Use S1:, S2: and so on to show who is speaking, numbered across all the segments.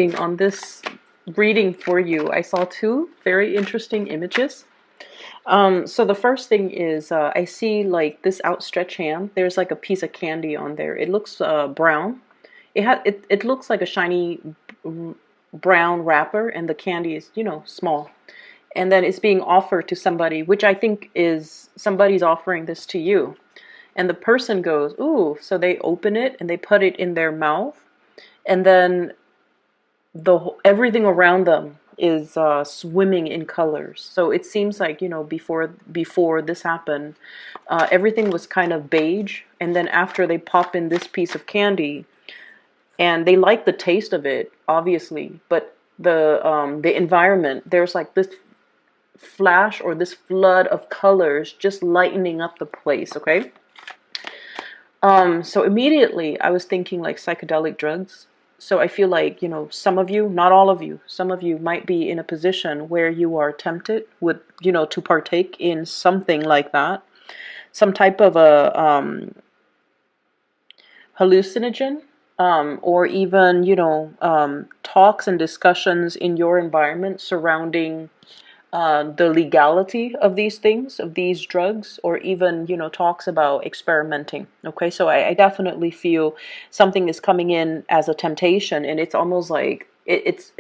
S1: On this reading for you, I saw two very interesting images. So the first thing is I see like this outstretched hand. There's like a piece of candy on there. It looks brown. It looks like a shiny brown wrapper, and the candy is small. And then it's being offered to somebody, which I think is somebody's offering this to you. And the person goes, "Ooh!" So they open it and they put it in their mouth, and then everything around them is swimming in colors. So it seems like before this happened, everything was kind of beige, and then after they pop in this piece of candy, and they like the taste of it, obviously, but the environment, there's like this flash or this flood of colors just lightening up the place. Okay. So immediately I was thinking like psychedelic drugs. So I feel like, some of you, not all of you, some of you might be in a position where you are tempted with, to partake in something like that. Some type of a hallucinogen, or even, talks and discussions in your environment surrounding the legality of these things, of these drugs, or even, talks about experimenting. Okay, so I definitely feel something is coming in as a temptation, and it's almost like it's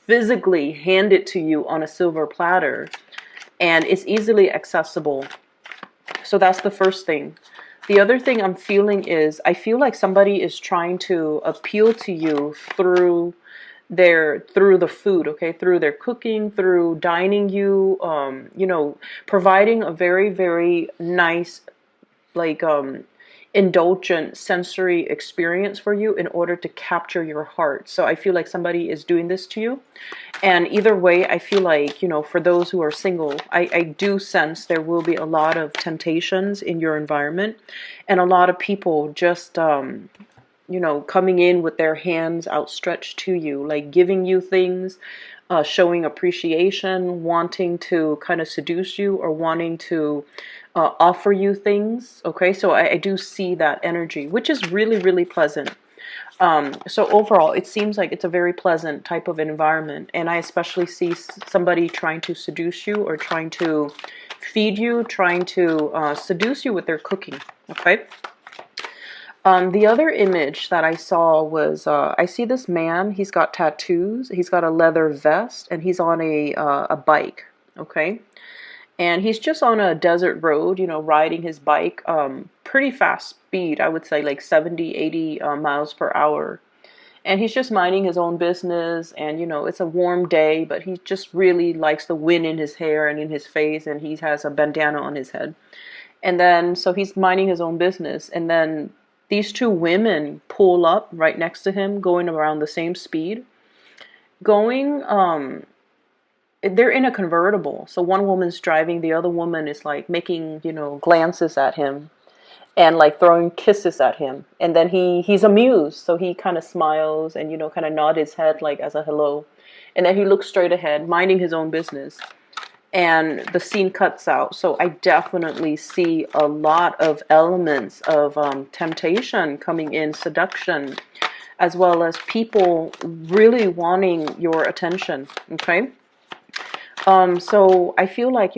S1: physically handed to you on a silver platter, and it's easily accessible. So that's the first thing. The other thing I'm feeling is I feel like somebody is trying to appeal to you through the food, okay, through their cooking, through dining you, providing a very, very nice, like, indulgent sensory experience for you in order to capture your heart. So I feel like somebody is doing this to you. And either way, I feel like, for those who are single, I do sense there will be a lot of temptations in your environment, and a lot of people just, coming in with their hands outstretched to you, like giving you things, showing appreciation, wanting to kind of seduce you, or wanting to offer you things. Okay, so I do see that energy, which is really, really pleasant. So overall, it seems like it's a very pleasant type of environment, and I especially see somebody trying to seduce you, or trying to feed you, trying to seduce you with their cooking. Okay. The other image that I saw was I see this man. He's got tattoos. He's got a leather vest, and he's on a bike. Okay, and he's just on a desert road, riding his bike, pretty fast speed. I would say like 70, 80 miles per hour. And he's just minding his own business, and it's a warm day, but he just really likes the wind in his hair and in his face, and he has a bandana on his head. And then, so he's minding his own business, and then these two women pull up right next to him, going around the same speed. Going, they're in a convertible. So one woman's driving, the other woman is like making, glances at him, and like throwing kisses at him. And then he's amused, so he kind of smiles and, kind of nod his head like as a hello. And then he looks straight ahead, minding his own business. And the scene cuts out. So I definitely see a lot of elements of temptation coming in, seduction, as well as people really wanting your attention. Okay. So I feel like,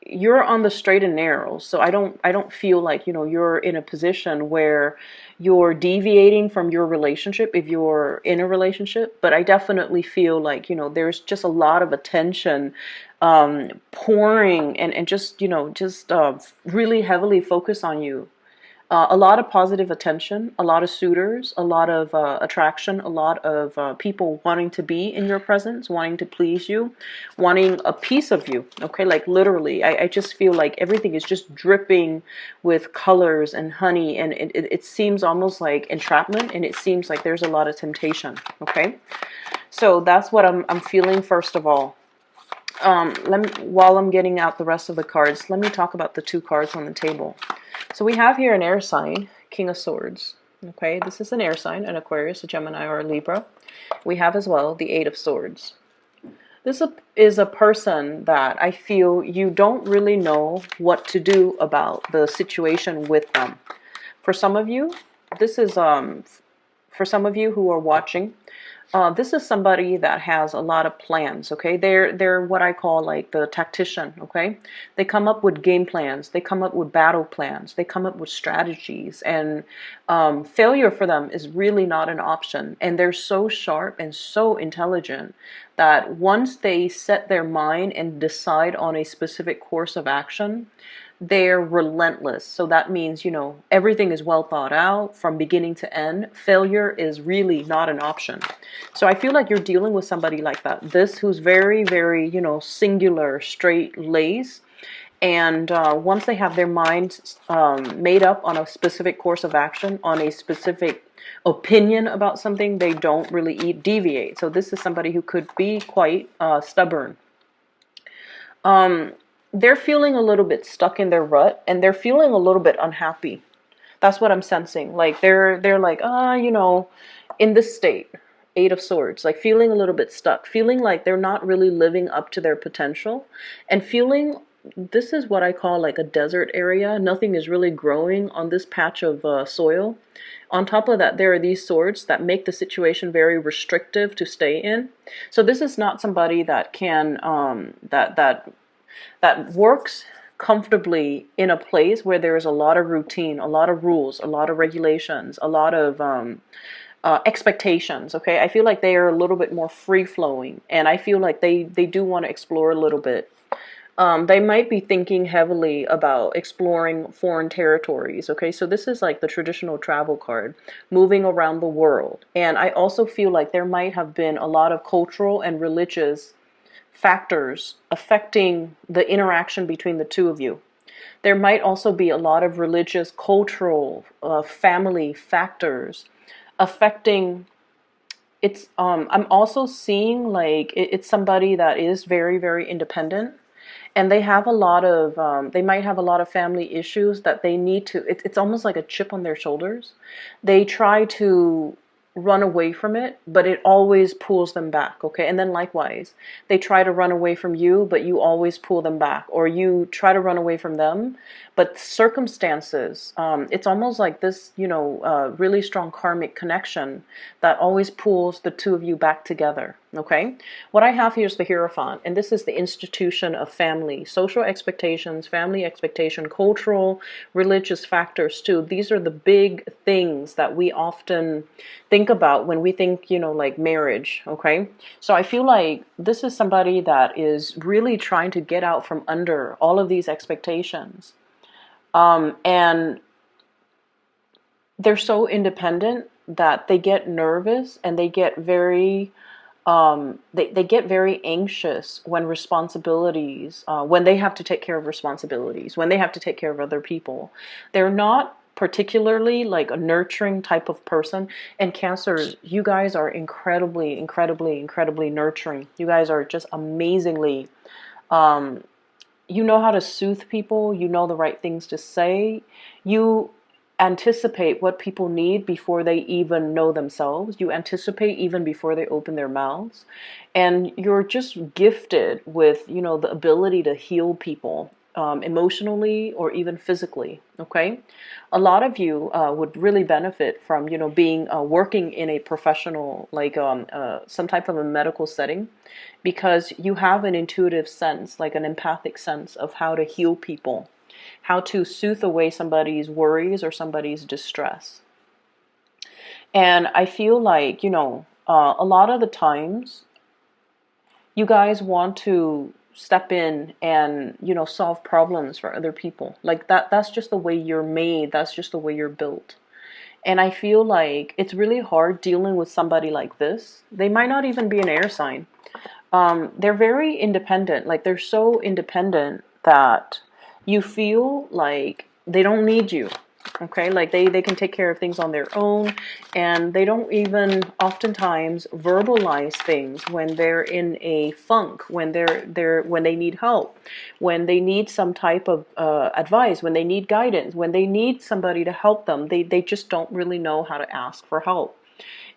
S1: you're on the straight and narrow. So I don't feel like, you're in a position where you're deviating from your relationship if you're in a relationship. But I definitely feel like, there's just a lot of attention pouring, and just, really heavily focus on you. A lot of positive attention, a lot of suitors, a lot of attraction, a lot of people wanting to be in your presence, wanting to please you, wanting a piece of you. Okay, like literally, I just feel like everything is just dripping with colors and honey, and it seems almost like entrapment, and it seems like there's a lot of temptation. Okay, so that's what I'm feeling first of all. While I'm getting out the rest of the cards, let me talk about the two cards on the table. So we have here an air sign, King of Swords. Okay, this is an air sign, an Aquarius, a Gemini, or a Libra. We have as well the Eight of Swords. This is a person that I feel you don't really know what to do about the situation with them. For some of you, this is for some of you who are watching, this is somebody that has a lot of plans, okay? They're what I call like the tactician, okay? They come up with game plans. They come up with battle plans. They come up with strategies. And failure for them is really not an option. And they're so sharp and so intelligent that once they set their mind and decide on a specific course of action, they're relentless. So that means, everything is well thought out from beginning to end. Failure is really not an option. So I feel like you're dealing with somebody like that. This who's very, very, singular, straight laced. And once they have their minds made up on a specific course of action, on a specific opinion about something, they don't really deviate. So this is somebody who could be quite stubborn. They're feeling a little bit stuck in their rut, and they're feeling a little bit unhappy. That's what I'm sensing. Like they're like, in this state, Eight of Swords, like feeling a little bit stuck, feeling like they're not really living up to their potential, and feeling this is what I call like a desert area. Nothing is really growing on this patch of soil. On top of that, there are these swords that make the situation very restrictive to stay in. So this is not somebody that can that works comfortably in a place where there is a lot of routine, a lot of rules, a lot of regulations, a lot of expectations. Okay, I feel like they are a little bit more free flowing, and I feel like they do want to explore a little bit. They might be thinking heavily about exploring foreign territories. Okay, so this is like the traditional travel card, moving around the world. And I also feel like there might have been a lot of cultural and religious factors affecting the interaction between the two of you. There might also be a lot of religious, cultural, family factors affecting. It's I'm also seeing like it's somebody that is very, very independent, and they have a lot of they might have a lot of family issues that they need to. It's almost like a chip on their shoulders. They try to run away from it, but it always pulls them back. Okay, and then likewise, they try to run away from you, but you always pull them back, or you try to run away from them, but circumstances. It's almost like this, really strong karmic connection that always pulls the two of you back together. Okay, what I have here is the Hierophant, and this is the institution of family, social expectations, family expectation, cultural, religious factors too. These are the big things that we often think about when we think, like marriage. Okay, so I feel like this is somebody that is really trying to get out from under all of these expectations. And they're so independent that they get nervous, and they get very they get very anxious when when they have to take care of responsibilities, when they have to take care of other people. They're not particularly like a nurturing type of person. And Cancers, you guys are incredibly, incredibly, incredibly nurturing. You guys are just amazingly, you know how to soothe people. You know the right things to say. You anticipate what people need before they even know themselves. You anticipate even before they open their mouths. And you're just gifted with, the ability to heal people emotionally or even physically. Okay, a lot of you would really benefit from, being working in a professional, like some type of a medical setting, because you have an intuitive sense, like an empathic sense of how to heal people, how to soothe away somebody's worries or somebody's distress. And I feel like, a lot of the times you guys want to step in and, solve problems for other people. Like that's just the way you're made. That's just the way you're built. And I feel like it's really hard dealing with somebody like this. They might not even be an air sign. They're very independent. Like they're so independent that you feel like they don't need you. Okay, like they can take care of things on their own, and they don't even oftentimes verbalize things when they're in a funk, when when they need help, when they need some type of advice, when they need guidance, when they need somebody to help them. They just don't really know how to ask for help.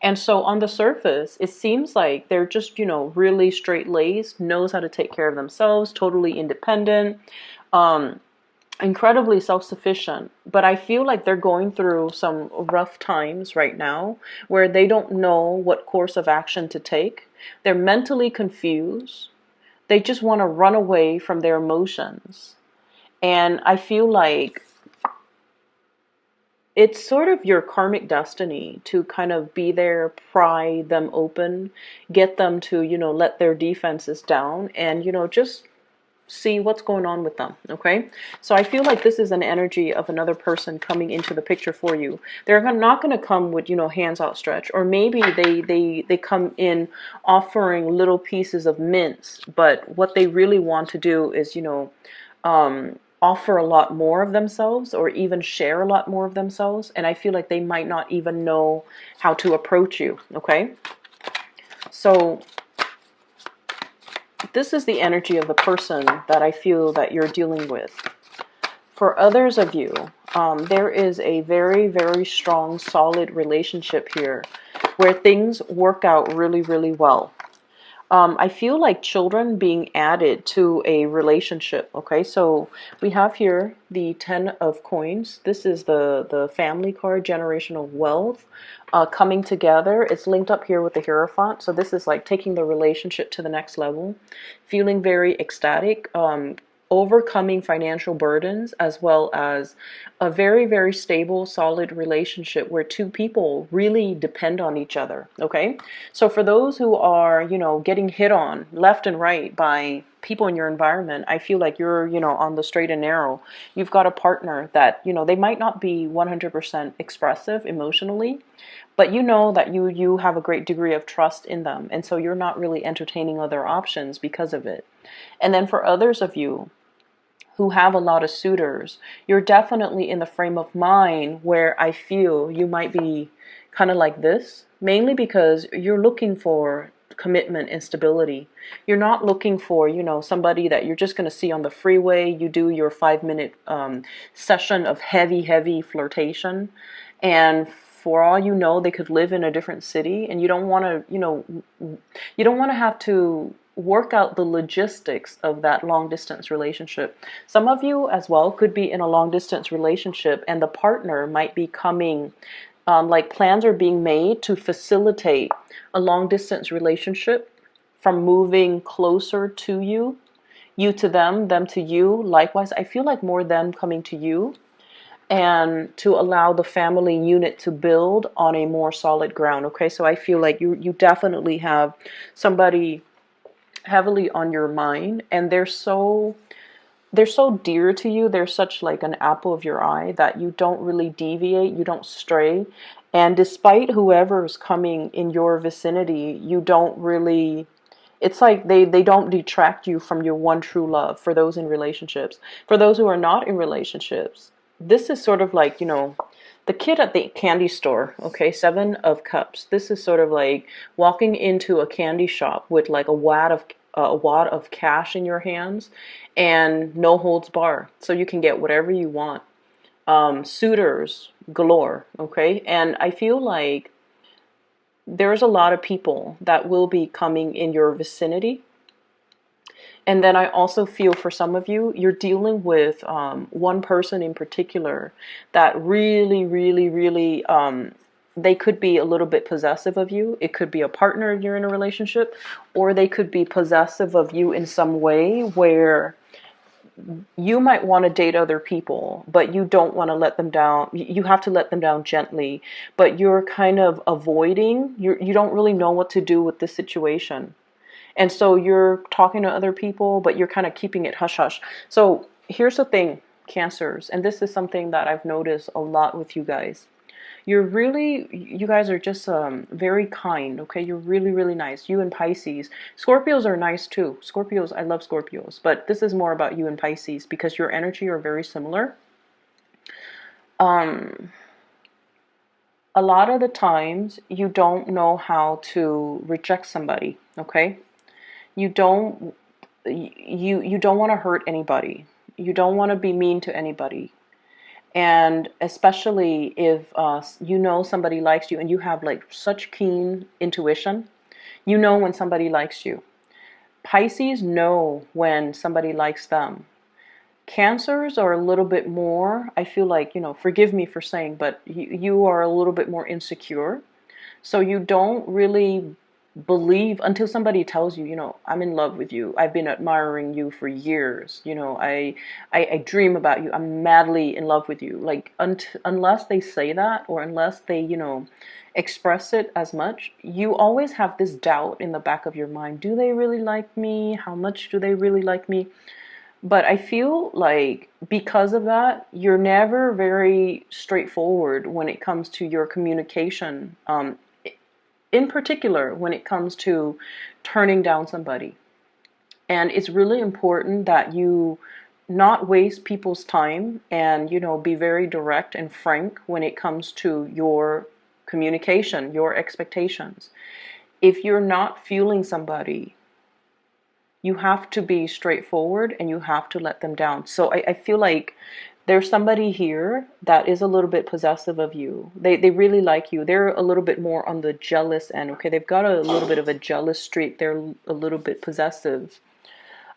S1: And so on the surface, it seems like they're just, really straight-laced, knows how to take care of themselves, totally independent. incredibly self-sufficient, but I feel like they're going through some rough times right now where they don't know what course of action to take. They're mentally confused. They just want to run away from their emotions. And I feel like it's sort of your karmic destiny to kind of be there, pry them open, get them to, let their defenses down and, just see what's going on with them. Okay. So I feel like this is an energy of another person coming into the picture for you. They're not going to come with, hands outstretched, or maybe they come in offering little pieces of mints, but what they really want to do is, offer a lot more of themselves or even share a lot more of themselves. And I feel like they might not even know how to approach you. Okay. So this is the energy of the person that I feel that you're dealing with. For others of you, there is a very, very strong, solid relationship here where things work out really, really well. I feel like children being added to a relationship. Okay, so we have here the 10 of coins. This is the family card, generational wealth coming together. It's linked up here with the Hierophant. So this is like taking the relationship to the next level, feeling very ecstatic, overcoming financial burdens, as well as a very, very stable, solid relationship where two people really depend on each other. Okay. So for those who are, getting hit on left and right by people in your environment, I feel like you're, on the straight and narrow. You've got a partner that, they might not be 100% expressive emotionally, but you know that you have a great degree of trust in them. And so you're not really entertaining other options because of it. And then for others of you who have a lot of suitors, you're definitely in the frame of mind where I feel you might be kind of like this, mainly because you're looking for commitment and stability. You're not looking for, somebody that you're just going to see on the freeway. You do your 5-minute session of heavy, heavy flirtation. And for all you know, they could live in a different city, and you don't want to, you don't want to have to work out the logistics of that long distance relationship. Some of you as well could be in a long distance relationship and the partner might be coming, like plans are being made to facilitate a long distance relationship from moving closer to you to them to you. Likewise, I feel like more them coming to you and to allow the family unit to build on a more solid ground. Okay, so I feel like you definitely have somebody heavily on your mind, and they're so dear to you. They're such like an apple of your eye that you don't really deviate, you don't stray. And despite whoever is coming in your vicinity, you don't really, it's like they don't detract you from your one true love. For those in relationships, for those who are not in relationships, this is sort of like, the kid at the candy store. Okay, 7 of Cups. This is sort of like walking into a candy shop with like a wad of cash in your hands and no holds bar, so you can get whatever you want. Suitors galore. Okay, and I feel like there's a lot of people that will be coming in your vicinity. And then I also feel for some of you, you're dealing with one person in particular that really, really, really, they could be a little bit possessive of you. It could be a partner you're in a relationship, or they could be possessive of you in some way where you might want to date other people, but you don't want to let them down. You have to let them down gently, but you're kind of avoiding, you don't really know what to do with this situation. And so you're talking to other people, but you're kind of keeping it hush hush. So here's the thing, Cancers, and this is something that I've noticed a lot with you guys. You guys are just very kind, okay? You're really, really nice. You and Pisces. Scorpios are nice too. Scorpios, I love Scorpios. But this is more about you and Pisces because your energy are very similar. Um, a lot of the times, you don't know how to reject somebody, okay? You don't you don't want to hurt anybody. You don't want to be mean to anybody. And especially if somebody likes you and you have like such keen intuition, you know when somebody likes you. Pisces know when somebody likes them. Cancers are a little bit more, I feel like, forgive me for saying, but you are a little bit more insecure. So you don't really believe until somebody tells you, I'm in love with you. I've been admiring you for years. I dream about you. I'm madly in love with you. Like unless they say that, or unless they, express it as much, you always have this doubt in the back of your mind. Do they really like me? How much do they really like me? But I feel like because of that, you're never very straightforward when it comes to your communication. In particular, when it comes to turning down somebody. And it's really important that you not waste people's time and, be very direct and frank when it comes to your communication, your expectations. If you're not feeling somebody, you have to be straightforward and you have to let them down. So I feel like there's somebody here that is a little bit possessive of you. They really like you. They're a little bit more on the jealous end. Okay, they've got a little bit of a jealous streak. They're a little bit possessive.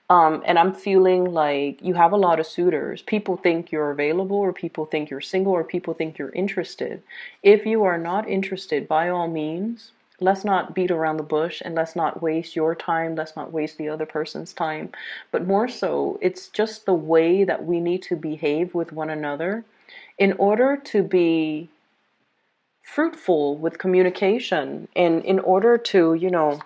S1: And I'm feeling like you have a lot of suitors. People think you're available, or people think you're single, or people think you're interested. If you are not interested, by all means, let's not beat around the bush, and let's not waste your time. Let's not waste the other person's time. But more so, it's just the way that we need to behave with one another in order to be fruitful with communication, and in order to,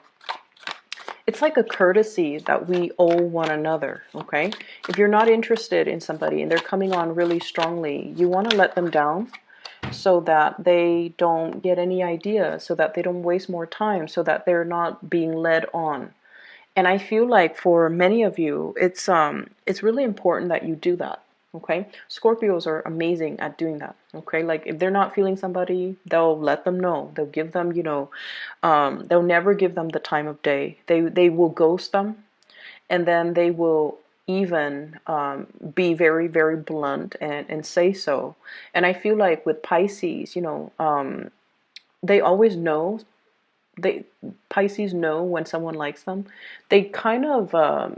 S1: it's like a courtesy that we owe one another, okay? If you're not interested in somebody and they're coming on really strongly, you want to let them down so that they don't get any idea, so that they don't waste more time, so that they're not being led on. And I feel like for many of you, it's really important that you do that. Okay, Scorpios are amazing at doing that. Okay, like if they're not feeling somebody, they'll let them know. They'll give them, they'll never give them the time of day. They will ghost them, and then they will even be very, very blunt and say so. And I feel like with Pisces, they always know. They Pisces know when someone likes them. They kind of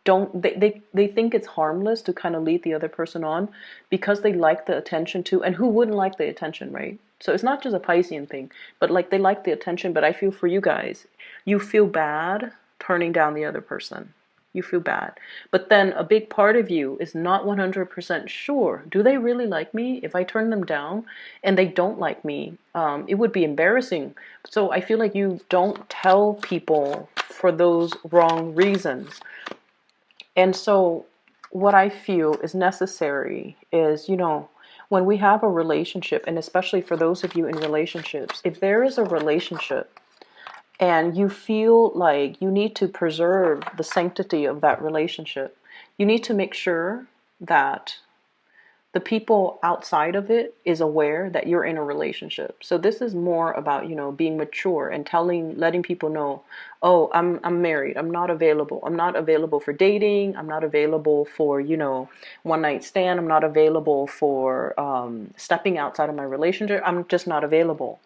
S1: don't they think it's harmless to kind of lead the other person on because they like the attention too. And who wouldn't like the attention, right? So it's not just a Piscean thing, but like they like the attention. But I feel for you guys, you feel bad turning down the other person. You feel bad. But then a big part of you is not 100% sure. Do they really like me? If I turn them down and they don't like me, it would be embarrassing. So I feel like you don't tell people for those wrong reasons. And so what I feel is necessary is, when we have a relationship, and especially for those of you in relationships, if there is a relationship and you feel like you need to preserve the sanctity of that relationship, you need to make sure that the people outside of it is aware that you're in a relationship. So this is more about, being mature and letting people know, oh, I'm married. I'm not available. I'm not available for dating. I'm not available for, one night stand. I'm not available for stepping outside of my relationship. I'm just not available.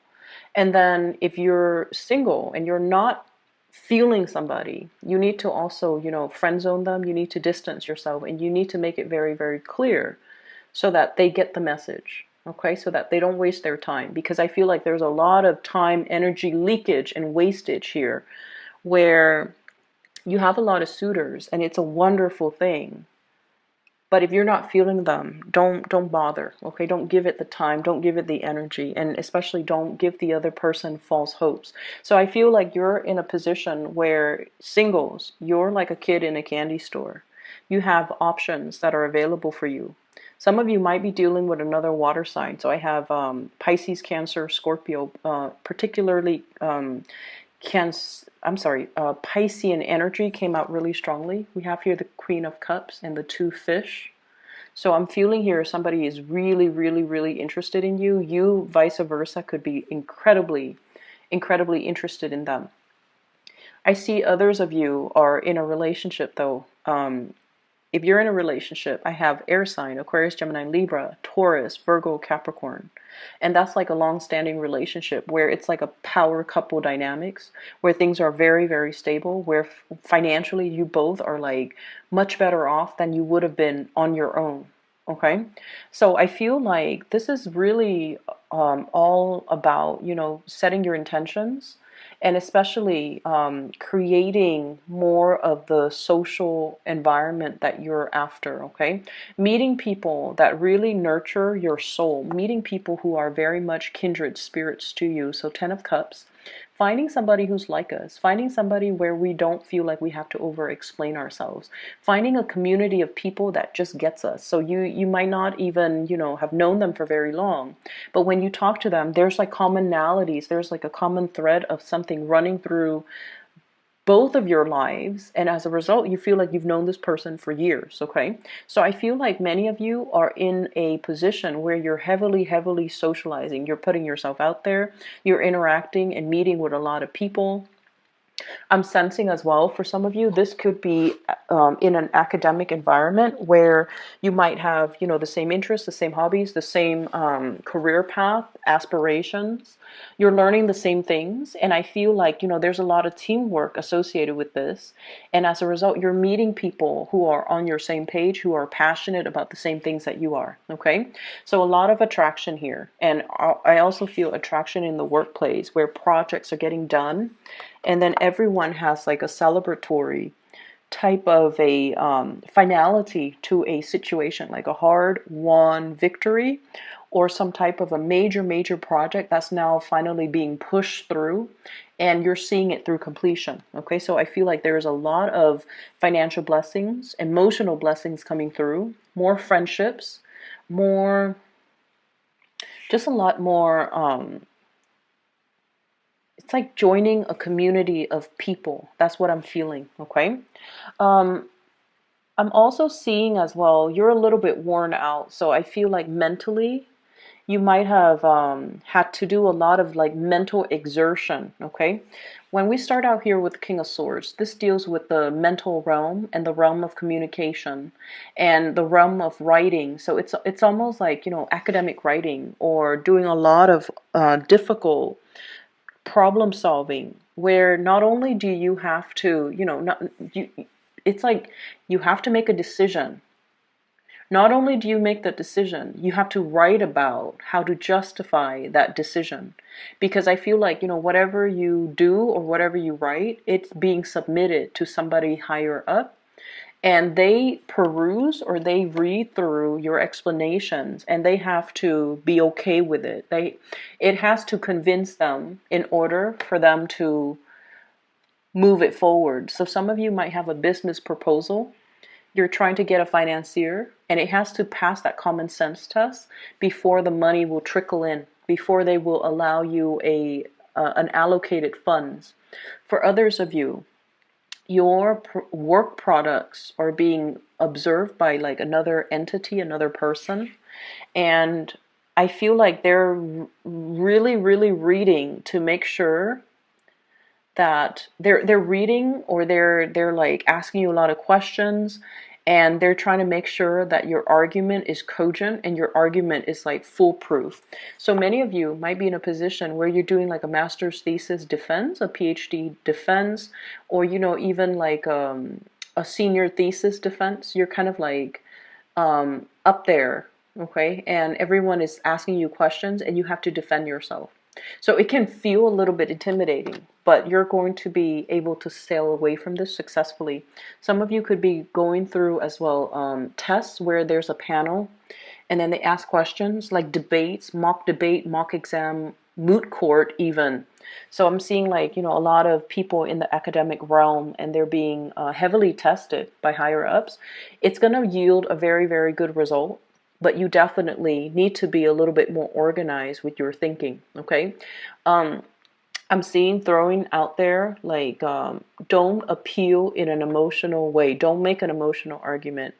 S1: And then if you're single and you're not feeling somebody, you need to also, friend zone them. You need to distance yourself, and you need to make it very, very clear so that they get the message, okay? So that they don't waste their time. Because I feel like there's a lot of time, energy leakage and wastage here where you have a lot of suitors and it's a wonderful thing. But if you're not feeling them, don't bother, okay? Don't give it the time, don't give it the energy, and especially don't give the other person false hopes. So I feel like you're in a position where singles, you're like a kid in a candy store. You have options that are available for you. Some of you might be dealing with another water sign. So I have Pisces, Cancer, Scorpio, particularly Piscean energy came out really strongly. We have here the Queen of Cups and the two fish. So I'm feeling here somebody is really, really, really interested in you. You, vice versa, could be incredibly, incredibly interested in them. I see others of you are in a relationship though. If you're in a relationship, I have air sign, Aquarius, Gemini, Libra, Taurus, Virgo, Capricorn. And that's like a long-standing relationship where it's like a power couple dynamics, where things are very, very stable, where financially you both are like much better off than you would have been on your own. Okay. So I feel like this is really all about, setting your intentions, and especially creating more of the social environment that you're after. Okay, meeting people that really nurture your soul, meeting people who are very much kindred spirits to you. So 10 of Cups, finding somebody who's like us, finding somebody where we don't feel like we have to over explain ourselves, finding a community of people that just gets us. So you might not even, have known them for very long, but when you talk to them, there's like commonalities, there's like a common thread of something running through both of your lives, and as a result you feel like you've known this person for years. Okay, so I feel like many of you are in a position where you're heavily socializing, you're putting yourself out there, you're interacting and meeting with a lot of people. I'm sensing as well, for some of you, this could be in an academic environment where you might have, the same interests, the same hobbies, the same career path, aspirations. You're learning the same things. And I feel like, there's a lot of teamwork associated with this. And as a result, you're meeting people who are on your same page, who are passionate about the same things that you are. Okay. So a lot of attraction here. And I also feel attraction in the workplace where projects are getting done. And then everyone has like a celebratory type of a finality to a situation, like a hard won victory or some type of a major project that's now finally being pushed through, and you're seeing it through completion. Okay, so I feel like there's a lot of financial blessings, emotional blessings coming through, more friendships, more, just a lot more it's like joining a community of people. That's what I'm feeling. Okay. Um, I'm also seeing as well, you're a little bit worn out. So I feel like mentally, you might have had to do a lot of like mental exertion. Okay. When we start out here with King of Swords, this deals with the mental realm and the realm of communication and the realm of writing. So it's almost like, academic writing or doing a lot of difficult problem solving, where not only do you have to, not you, it's like you have to make a decision. Not only do you make that decision, you have to write about how to justify that decision. Because I feel like, whatever you do or whatever you write, it's being submitted to somebody higher up, and they peruse or they read through your explanations, and they have to be okay with it. It has to convince them in order for them to move it forward. So some of you might have a business proposal. You're trying to get a financier, and it has to pass that common sense test before the money will trickle in, before they will allow you an allocated funds. For others of you, your work products are being observed by like another entity, another person, and I feel like they're really reading to make sure that they're reading, or they're like asking you a lot of questions, and they're trying to make sure that your argument is cogent and your argument is like foolproof. So many of you might be in a position where you're doing like a master's thesis defense, a PhD defense, or even like a senior thesis defense. You're kind of like up there, okay, and everyone is asking you questions and you have to defend yourself. So it can feel a little bit intimidating, but you're going to be able to sail away from this successfully. Some of you could be going through as well tests where there's a panel and then they ask questions like debates, mock debate, mock exam, moot court even. So I'm seeing like, a lot of people in the academic realm, and they're being heavily tested by higher ups. It's going to yield a very good result, but you definitely need to be a little bit more organized with your thinking. Okay. I'm seeing throwing out there like don't appeal in an emotional way. Don't make an emotional argument.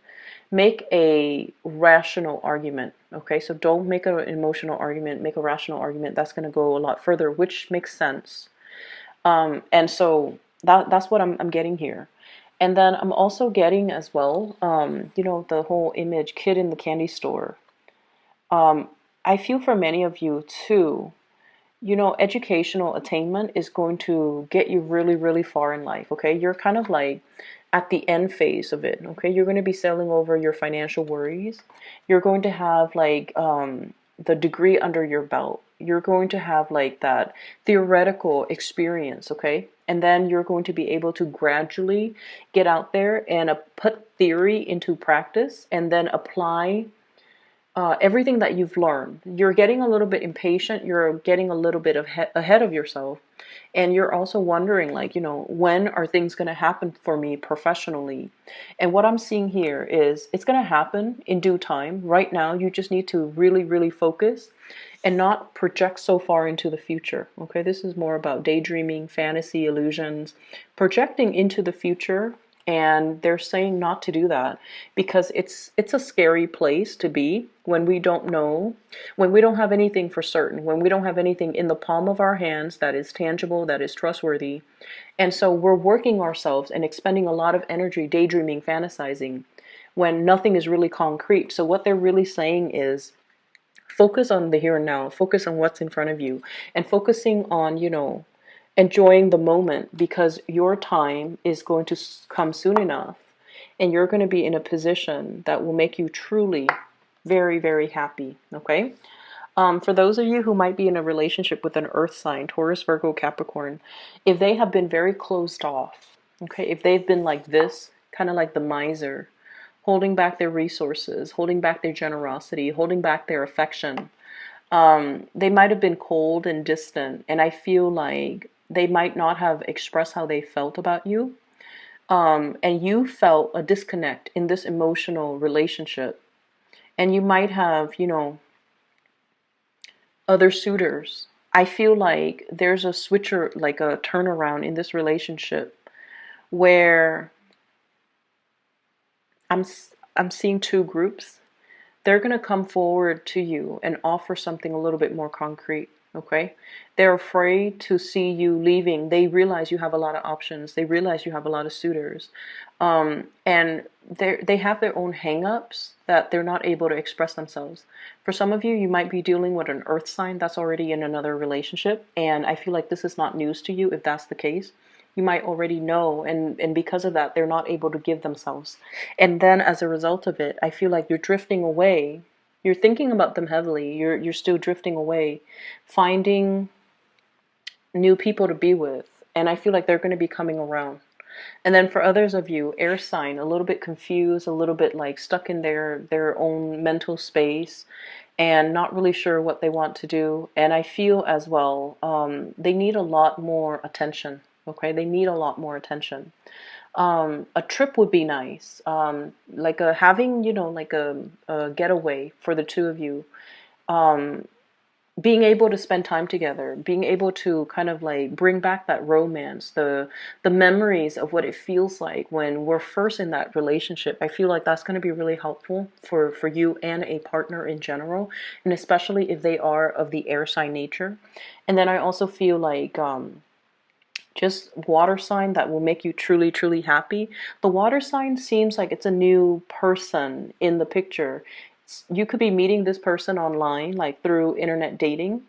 S1: Make a rational argument. Okay, so don't make an emotional argument, make a rational argument. That's going to go a lot further, which makes sense. And so that's what I'm getting here. And then I'm also getting as well, the whole image kid in the candy store. Um, I feel for many of you too, educational attainment is going to get you really, really far in life. Okay. You're kind of like at the end phase of it. Okay. You're going to be selling over your financial worries. You're going to have like the degree under your belt. You're going to have like that theoretical experience. Okay. And then you're going to be able to gradually get out there and put theory into practice and then apply everything that you've learned. You're getting a little bit impatient. You're getting a little bit ahead of yourself. And you're also wondering, like, when are things going to happen for me professionally? And what I'm seeing here is it's going to happen in due time. Right now, you just need to really, really focus and not project so far into the future. Okay, this is more about daydreaming, fantasy, illusions, projecting into the future. And they're saying not to do that because it's a scary place to be when we don't know, when we don't have anything for certain, when we don't have anything in the palm of our hands that is tangible, that is trustworthy. And so we're working ourselves and expending a lot of energy daydreaming, fantasizing when nothing is really concrete. So what they're really saying is focus on the here and now, focus on what's in front of you, and focusing on, enjoying the moment because your time is going to come soon enough and you're going to be in a position that will make you truly very, very happy. Okay. For those of you who might be in a relationship with an earth sign, Taurus, Virgo, Capricorn, if they have been very closed off, okay, if they've been like this, kind of like the miser, holding back their resources, holding back their generosity, holding back their affection, they might have been cold and distant. And I feel like they might not have expressed how they felt about you. And you felt a disconnect in this emotional relationship. And you might have, other suitors. I feel like there's a switcher, like a turnaround in this relationship where I'm I'm seeing two groups. They're going to come forward to you and offer something a little bit more concrete. Okay. They're afraid to see you leaving. They realize you have a lot of options. They realize you have a lot of suitors. And they have their own hang-ups that they're not able to express themselves. For some of you, you might be dealing with an earth sign that's already in another relationship. And I feel like this is not news to you if that's the case. You might already know, and because of that, they're not able to give themselves. And then as a result of it, I feel like you're drifting away. You're thinking about them heavily. You're still drifting away, finding new people to be with. And I feel like they're going to be coming around. And then for others of you, air sign, a little bit confused, a little bit like stuck in their own mental space and not really sure what they want to do. And I feel as well, they need a lot more attention. Okay, they need a lot more attention. A trip would be nice, like having, like a getaway for the two of you. Um, Being able to spend time together, being able to kind of like bring back that romance, the memories of what it feels like when we're first in that relationship. I feel like that's going to be really helpful for you and a partner in general, and especially if they are of the air sign nature. And then I also feel like just water sign that will make you truly, truly happy. The water sign seems like it's a new person in the picture. You could be meeting this person online, like through internet dating.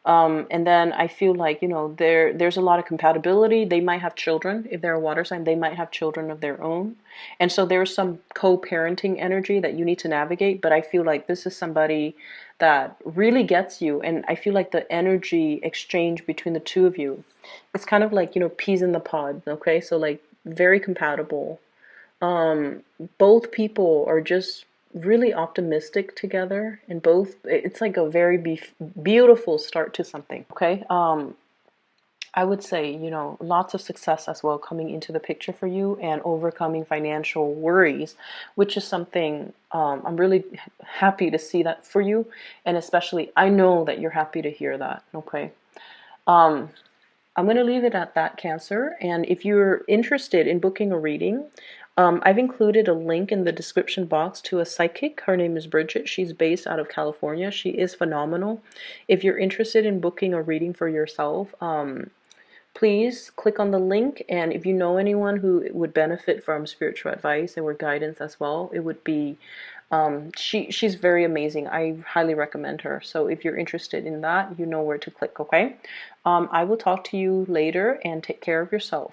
S1: And then I feel like, there's a lot of compatibility. They might have children. If they're a water sign, they might have children of their own. And so there's some co-parenting energy that you need to navigate. But I feel like this is somebody that really gets you. And I feel like the energy exchange between the two of you, it's kind of like, peas in the pod. Okay. So like very compatible. Both people are just really optimistic together, and both, it's like a very beautiful start to something. Okay. I would say, lots of success as well coming into the picture for you, and overcoming financial worries, which is something I'm really happy to see that for you. And especially, I know that you're happy to hear that. Okay. Um, I'm going to leave it at that, Cancer. And if you're interested in booking a reading, I've included a link in the description box to a psychic. Her name is Bridget. She's based out of California. She is phenomenal. If you're interested in booking a reading for yourself, please click on the link. And if you know anyone who would benefit from spiritual advice or guidance as well, it would be she's very amazing. I highly recommend her. So if you're interested in that, you know where to click. Okay. I will talk to you later, and take care of yourself.